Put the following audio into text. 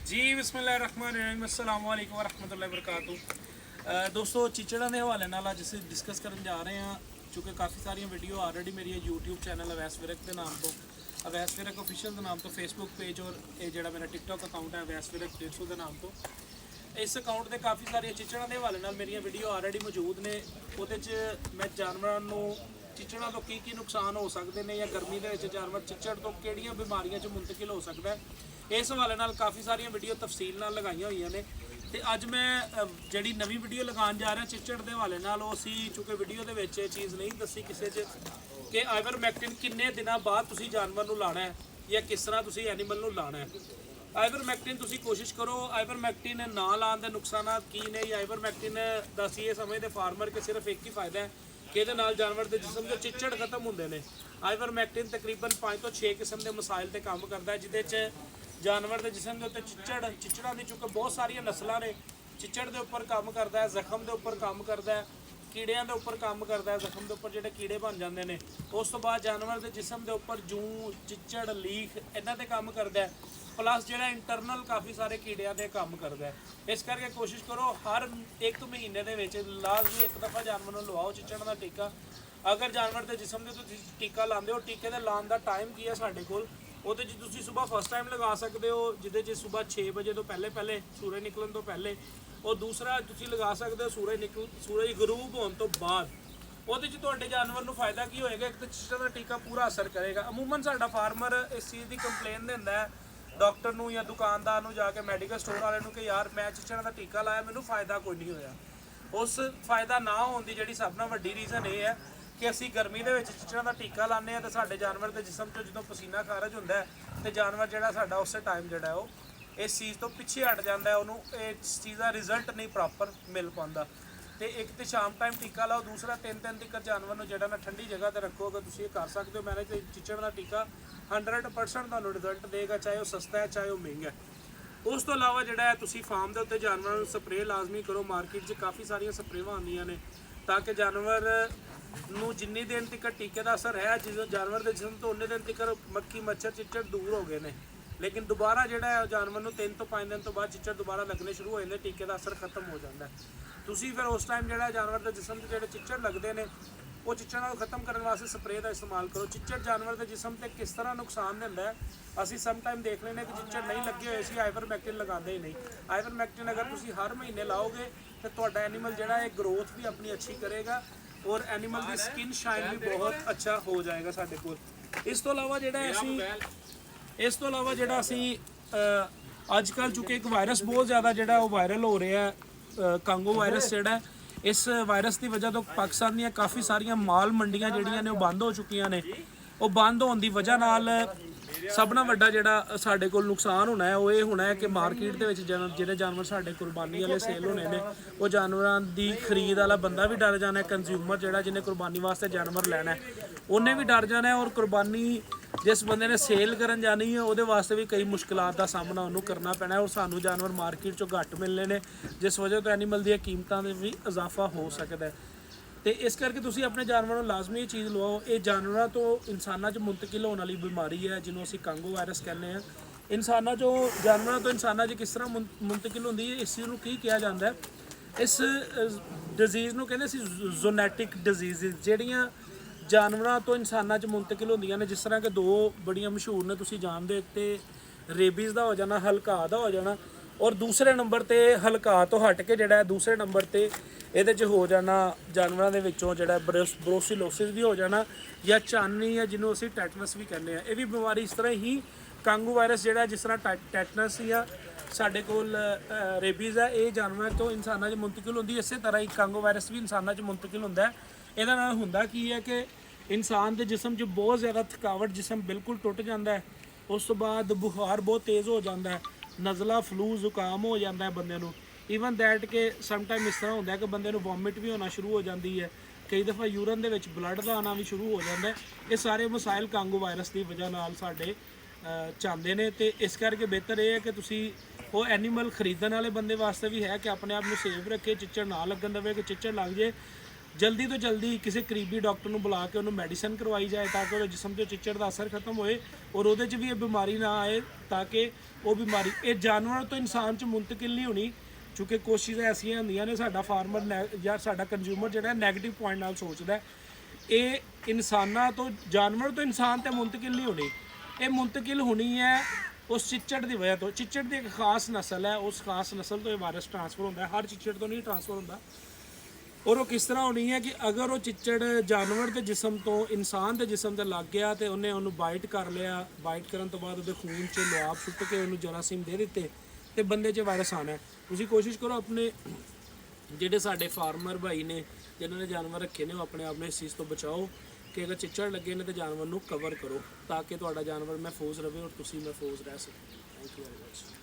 जी बिस्मिल्लाहिर्रहमानिर्रहीम अस्सलाम वालेकुम वरहमतुल्लाहि वबरकातुहू। दोस्तों चिचड़ां के हवाले नाल अज असीं डिस्कस करन जा रहे हैं क्योंकि काफ़ी सारिया वीडियो ऑलरेडी मेरी यूट्यूब चैनल अवैस विरक के नाम तो अवैस विरक ऑफिशियल के नाम तो फेसबुक पेज और ये जो मेरा टिकटॉक अकाउंट है अवैस विरक 150 के नाम तो इस अकाउंट से काफ़ी सारिया चिचड़ां के हवाले नाल मेरिया वीडियो ऑलरेडी मौजूद ने। उहदे च मैं जानवरों को चिचड़ां तो की नुकसान हो सकते हैं या गर्मी के जानवर चिचड़ तो किहड़ियां बीमारियां च मुंतकिल हो सकता है इस हवाले नाल काफ़ी सारिया वीडियो तफसील नाल लगाई हुई ने। तो अज मैं जी नवी वीडियो लगान जा रहा चिचड़ के हवाले नाल असी चूँकि वीडियो के विच चीज़ नहीं दसी किसी कि आइवरमैक्टिन किन्ने दिनों बाद तुसी जानवर को लाना है या किस तरह तुसी एनीमल को लाना है। आइवरमैक्टिन तुसी कोशिश करो आइवरमैक्टिन ना लाने के नुकसान की ने या आइवरमैक्टिन का असीं ये समझते फार्मर के सिर्फ एक ही फायदा है कि ये जानवर के जिसम के चिचड़ खत्म होंगे ने। आइवरमैक्टिन तकरीबन 5 तो 6 किस्म के मसाइल पर काम करता है जिदे जानवर के जिसम के उत्ते चिचड़ा की चूँकि बहुत सारिया नस्लों ने चिचड़ के उपर काम करता है, जख्म के उपर काम करता है, कीड़िया के उपर काम करता है, जख्म के उपर जो कीड़े बन जाते हैं उस तो बाद जानवर के जिसम के उपर जूं चिचड़ लीख इन्हों पर काम करता है प्लस जो इंटरनल काफ़ी सारे कीड़िया के काम करता है। इस करके कोशिश करो हर एक महीने के लाजमी एक दफ़ा जानवर को लवाओ चिचड़ का टीका। अगर जानवर के जिसम के टीका लाते हो टीके के लाने का टाइम की है साढ़े को ਉਹਦੇ 'ਚ ਤੁਸੀਂ सुबह फर्स्ट टाइम लगा सकते हो ਜਿਹਦੇ 'ਚ सुबह 6 बजे तो पहले सूरज निकलन तो पहले और दूसरा ਤੁਸੀਂ लगा सकते हो सूरज गरूब होने तो बाद। ਉਹਦੇ 'ਚ ਤੁਹਾਡੇ ਜਾਨਵਰ ਨੂੰ ਫਾਇਦਾ ਕੀ ਹੋਏਗਾ ਇੱਕ ਤਾਂ ਚਿਚੜਾਂ ਦਾ ਟੀਕਾ ਪੂਰਾ ਅਸਰ ਕਰੇਗਾ। ਅਮੂਮਨ ਸਾਡਾ ਫਾਰਮਰ ਇਸ ਚੀਜ਼ ਦੀ ਕੰਪਲੇਨ ਦਿੰਦਾ ਹੈ ਡਾਕਟਰ ਨੂੰ ਜਾਂ ਦੁਕਾਨਦਾਰ ਨੂੰ ਜਾ ਕੇ ਮੈਡੀਕਲ ਸਟੋਰ ਵਾਲੇ ਨੂੰ ਕਿ ਯਾਰ ਮੈਂ ਚਿਚੜਾਂ ਦਾ ਟੀਕਾ ਲਾਇਆ ਮੈਨੂੰ ਫਾਇਦਾ ਕੋਈ ਨਹੀਂ ਹੋਇਆ। ਉਸ ਫਾਇਦਾ ਨਾ ਹੋਣ ਦੀ ਜਿਹੜੀ ਸਭ ਨਾਲੋਂ ਵੱਡੀ ਰੀਜ਼ਨ ਇਹ ਹੈ कि असी गर्मी के चिचड़ां का टीका लाने तो साढ़े जानवर के जिसम चो जो पसीना खारज होंदा है तो जानवर जो साडा उस टाइम जो इस चीज़ तो पिछे हट जाता है उन्होंने इस चीज़ का रिजल्ट नहीं प्रॉपर मिल पाता। तो एक तो शाम टाइम टीका लाओ दूसरा 3 दिन तक जानवर को जो ठंडी जगह पर रखो अगर तुम कर सकते हो मैंने चिचड़ का टीका 100% तुहानूं रिजल्ट देगा चाहे वह सस्ता है चाहे वह महंगा है। उस तो इलावा जो तुम फार्म के उत्ते जानवर स्प्रे लाजमी करो। मार्केट में काफ़ी सारिया स्प्रेवां आंदियां ने ताकि जानवर ਨੂੰ ਜਿੰਨੀ ਦਿਨ ਤੱਕ ਟੀਕੇ ਦਾ ਅਸਰ ਹੈ ਜਿਸ ਜਾਨਵਰ ਦੇ ਜਿਸਮ ਤੋਂ ਉਨੇ ਦਿਨ ਤੱਕ ਮੱਖੀ ਮੱਛਰ ਚਿੱਚੜ ਦੂਰ ਹੋ ਗਏ ਨੇ। ਲੇਕਿਨ ਦੁਬਾਰਾ ਜਿਹੜਾ ਜਾਨਵਰ ਨੂੰ 3 ਤੋਂ 5 ਦਿਨ ਤੋਂ ਬਾਅਦ ਚਿੱਚੜ ਦੁਬਾਰਾ ਲੱਗਣੇ ਸ਼ੁਰੂ ਹੋ ਜਾਂਦੇ ਟੀਕੇ ਦਾ ਅਸਰ ਖਤਮ ਹੋ ਜਾਂਦਾ। ਤੁਸੀਂ ਫਿਰ ਉਸ ਟਾਈਮ ਜਿਹੜਾ ਜਾਨਵਰ ਦੇ ਜਿਸਮ 'ਤੇ ਜਿਹੜੇ ਚਿੱਚੜ ਲੱਗਦੇ ਨੇ ਉਹ ਚਿੱਚੜਾਂ ਨੂੰ ਖਤਮ ਕਰਨ ਵਾਸਤੇ ਸਪਰੇਅ ਦਾ ਇਸਤੇਮਾਲ ਕਰੋ। ਚਿੱਚੜ ਜਾਨਵਰ ਦੇ ਜਿਸਮ 'ਤੇ ਕਿਸ ਤਰ੍ਹਾਂ ਨੁਕਸਾਨ ਦਿੰਦਾ ਹੈ ਅਸੀਂ ਸਮ ਟਾਈਮ ਦੇਖ ਲੈਂਦੇ ਕਿ ਚਿੱਚੜ ਨਹੀਂ ਲੱਗੇ ਹੋਏ ਸੀ ਆਈਵਰਮੈਕਟਿਨ ਲਗਾਉਂਦੇ ਹੀ ਨਹੀਂ। ਆਈਵਰਮੈਕਟਿਨ ਅਗਰ ਤੁਸੀਂ ਹਰ ਮਹੀਨੇ ਲਾਓਗੇ ਤਾਂ ਤੁਹਾਡਾ ਐਨੀਮਲ ਜਿਹੜਾ ਇਹ ਗਰੋਥ ਵੀ ਆਪਣੀ ਅੱਛੀ ਕਰੇਗਾ और एनीमल की स्किन शाइन भी बहुत अच्छा हो जाएगा साढ़े को। इस तो इलावा जोड़ा असी अजकल चूँकि एक वायरस बहुत ज़्यादा जो वायरल हो रहा है कांगो वायरस जोड़ा इस वायरस की वजह तो पाकिस्तान दी काफ़ी सारिया माल मंडियां जिहड़ियां ने बंद हो चुकियां ने। वो बंद होने की वजह नाल सब नाल वड्डा जिहड़ा साडे कोल नुकसान होना है वो ये होना है कि मार्केट दे विच जिहड़े जानवर साडे कुर्बानी वाले सेल होने ने वो जानवरां दी खरीद वाला बंदा भी डर जाना है। कंज्यूमर जिहड़ा जिन्हें कुर्बानी वास्ते जानवर लैना है उन्हें भी डर जाना है और कुर्बानी जिस बंदे ने सेल करन जानी है वो वास्ते भी कई मुश्किलात का सामना उन्होंने करना पैना है और सानू जानवर मार्केट चों घट मिलने ने जिस वजह तो एनीमल दी कीमतां दे भी इजाफा हो सकता है। तो इस करके तुसी अपने जानवरों को लाजमी ये चीज़ लवाओ। ये जानवरों तो इंसानों च मुंतकिल होने वाली बीमारी है जिन्होंने असीं कांगो वायरस कहने हैं। इंसानों चो जानवरों तो इंसानों च किस तरह मुंतकिल होंदी है इस चीज़ को की कहा जाता है इस डिजीज़ को कहते हैं जोनैटिक डिजीज़ जिहड़ियां जानवरों तो इंसानों च मुंतकिल होंदियां ने। जिस तरह के 2 बड़ियां मशहूर ने तुसीं जानदे ते रेबीज़ का हो जाना हलका का हो जाना और दूसरे नंबर ते हलका तो हट के जिहड़ा दूसरे नंबर ते ਇਹਦੇ 'ਚ ਹੋ ਜਾਣਾ ਜਾਨਵਰਾਂ ਦੇ ਵਿੱਚੋਂ ਜਿਹੜਾ ਬਰੋਸੀਲੋਸਿਸ ਵੀ ਹੋ ਜਾਣਾ ਜਾਂ ਚਾਨੀ ਹੈ ਜਿਹਨੂੰ ਅਸੀਂ ਟੈਟਨਸ ਵੀ ਕਹਿੰਦੇ ਆ। ਇਹ ਵੀ ਬਿਮਾਰੀ ਇਸ ਤਰ੍ਹਾਂ ਹੀ ਕਾਂਗੋ ਵਾਇਰਸ ਜਿਹੜਾ ਜਿਸ ਤਰ੍ਹਾਂ ਟੈਟਨਸ ਜਾਂ ਸਾਡੇ ਕੋਲ ਰੇਬੀਜ਼ ਹੈ ਇਹ ਜਾਨਵਰਾਂ ਤੋਂ ਇਨਸਾਨਾਂ 'ਚ ਮੁੰਤਕਿਲ ਹੁੰਦੀ ਇਸੇ ਤਰ੍ਹਾਂ ਹੀ ਕਾਂਗੋ ਵਾਇਰਸ ਵੀ ਇਨਸਾਨਾਂ 'ਚ ਮੁੰਤਕਿਲ ਹੁੰਦਾ। ਇਹਦਾ ਨਾਲ ਹੁੰਦਾ ਕੀ ਹੈ ਕਿ ਇਨਸਾਨ ਦੇ ਜਿਸਮ 'ਚ ਬਹੁਤ ਜ਼ਿਆਦਾ ਥਕਾਵਟ ਜਿਸਮ ਬਿਲਕੁਲ ਟੁੱਟ ਜਾਂਦਾ ਹੈ। ਉਸ ਤੋਂ ਬਾਅਦ ਬੁਖਾਰ ਬਹੁਤ ਤੇਜ਼ ਹੋ ਜਾਂਦਾ ਹੈ, ਨਜ਼ਲਾ ਫਲੂ ਜ਼ੁਕਾਮ ਹੋ ਜਾਂਦਾ ਹੈ ਬੰਦੇ ਨੂੰ। ਈਵਨ ਦੈਟ ਕਿ ਸਮ ਟਾਈਮ ਇਸ ਤਰ੍ਹਾਂ ਹੁੰਦਾ ਕਿ ਬੰਦੇ ਨੂੰ ਵੋਮਿਟ ਵੀ ਹੋਣਾ ਸ਼ੁਰੂ ਹੋ ਜਾਂਦੀ ਹੈ। ਕਈ ਦਫਾ ਯੂਰਨ ਦੇ ਵਿੱਚ ਬਲੱਡ ਦਾ ਆਉਣਾ ਵੀ ਸ਼ੁਰੂ ਹੋ ਜਾਂਦਾ ਹੈ। ਇਹ ਸਾਰੇ ਮਸਾਇਲ ਕਾਂਗੋ ਵਾਇਰਸ ਦੀ ਵਜ੍ਹਾ ਨਾਲ ਸਾਡੇ ਚਾਹੁੰਦੇ ਨੇ। ਤੇ ਇਸ ਕਰਕੇ ਬਿਹਤਰ ਇਹ ਹੈ ਕਿ ਤੁਸੀਂ ਉਹ ਐਨੀਮਲ ਖਰੀਦਣ ਵਾਲੇ ਬੰਦੇ ਵਾਸਤੇ ਵੀ ਹੈ ਕਿ ਆਪਣੇ ਆਪ ਨੂੰ ਸੇਫ ਰੱਖੇ, ਚਿੱਚੜ ਨਾ ਲੱਗਣ ਦੇਵੇ ਕਿ ਚਿੱਚੜ ਲੱਗ ਜੇ ਜਲਦੀ ਤੋਂ ਜਲਦੀ ਕਿਸੇ ਕਰੀਬੀ ਡਾਕਟਰ ਨੂੰ ਬੁਲਾ ਕੇ ਉਹਨੂੰ ਮੈਡੀਸਨ ਕਰਵਾਈ ਜਾਏ ਤਾਂ ਕਿ ਉਹਦੇ ਜਿਸਮ 'ਤੇ ਚਿੱਚੜ ਦਾ ਅਸਰ ਖਤਮ ਹੋਏ ਔਰ ਉਹਦੇ 'ਚ ਵੀ ਇਹ ਬਿਮਾਰੀ ਨਾ ਆਏ, ਤਾਂ ਕਿ ਉਹ ਬਿਮਾਰੀ ਇਹ ਜਾਨਵਰ ਤੋਂ ਇਨਸਾਨ 'ਚ ਮੁੰਤਕਿਲ ਨਹੀਂ ਹੋਣੀ। ਕਿਉਂਕਿ ਕੋਸ਼ਿਸ਼ਾਂ ਐਸੀਆਂ ਹੁੰਦੀਆਂ ਨੇ, ਸਾਡਾ ਫਾਰਮਰ ਜਾਂ ਸਾਡਾ ਕੰਜ਼ਿਊਮਰ ਜਿਹੜਾ ਨੈਗੇਟਿਵ ਪੁਆਇੰਟ ਨਾਲ ਸੋਚਦਾ, ਇਹ ਇਨਸਾਨਾਂ ਤੋਂ ਜਾਨਵਰ ਤੋਂ ਇਨਸਾਨ ਤੇ ਮੁੰਤਕਿਲ ਨਹੀਂ ਹੋਣੀ, ਇਹ ਮੁੰਤਕਿਲ ਹੋਣੀ ਹੈ ਉਸ ਚਿੱਚੜ ਦੀ ਵਜ੍ਹਾ ਤੋਂ। ਚਿੱਚੜ ਦੀ ਇੱਕ ਖਾਸ ਨਸਲ ਹੈ, ਉਸ ਖਾਸ ਨਸਲ ਤੋਂ ਇਹ ਵਾਇਰਸ ਟ੍ਰਾਂਸਫਰ ਹੁੰਦਾ ਹੈ, ਹਰ ਚਿੱਚੜ ਤੋਂ ਨਹੀਂ ਟ੍ਰਾਂਸਫਰ ਹੁੰਦਾ। ਔਰ ਉਹ ਕਿਸ ਤਰ੍ਹਾਂ ਹੋਣੀ ਹੈ ਕਿ ਅਗਰ ਉਹ ਚਿੱਚੜ ਜਾਨਵਰ ਦੇ ਜਿਸਮ ਤੋਂ ਇਨਸਾਨ ਦੇ ਜਿਸਮ ਤੇ ਲੱਗ ਗਿਆ ਤੇ ਉਹਨੂੰ ਬਾਈਟ ਕਰ ਲਿਆ, ਬਾਈਟ ਕਰਨ ਤੋਂ ਬਾਅਦ ਉਹਦੇ ਖੂਨ 'ਚ ਲੁਆਬ ਸੁੱਟ ਕੇ ਉਹਨੂੰ ਜਰਾਸੀਮ ਦੇ ਦਿੱਤੇ ਤੇ ਬੰਦੇ 'ਚ ਵਾਇਰਸ ਆਣਾ। ਤੁਸੀਂ ਕੋਸ਼ਿਸ਼ ਕਰੋ ਆਪਣੇ ਜਿਹੜੇ ਸਾਡੇ ਫਾਰਮਰ ਭਾਈ ਨੇ ਜਿਨ੍ਹਾਂ ਨੇ ਜਾਨਵਰ ਰੱਖੇ ਨੇ, ਉਹ ਆਪਣੇ ਆਪ ਨੂੰ ਇਸ ਚੀਜ਼ ਤੋਂ ਬਚਾਓ ਕਿ ਅਗਰ ਚਿੱਚੜ ਲੱਗੇ ਨੇ ਤੇ ਜਾਨਵਰ ਨੂੰ ਕਵਰ ਕਰੋ ਤਾਂ ਕਿ ਤੁਹਾਡਾ ਜਾਨਵਰ ਮਹਿਫੂਜ਼ ਰਹੇ ਔਰ ਤੁਸੀਂ ਮਹਿਫੂਜ਼ ਰਹਿ ਸਕੋ। Thank you very much.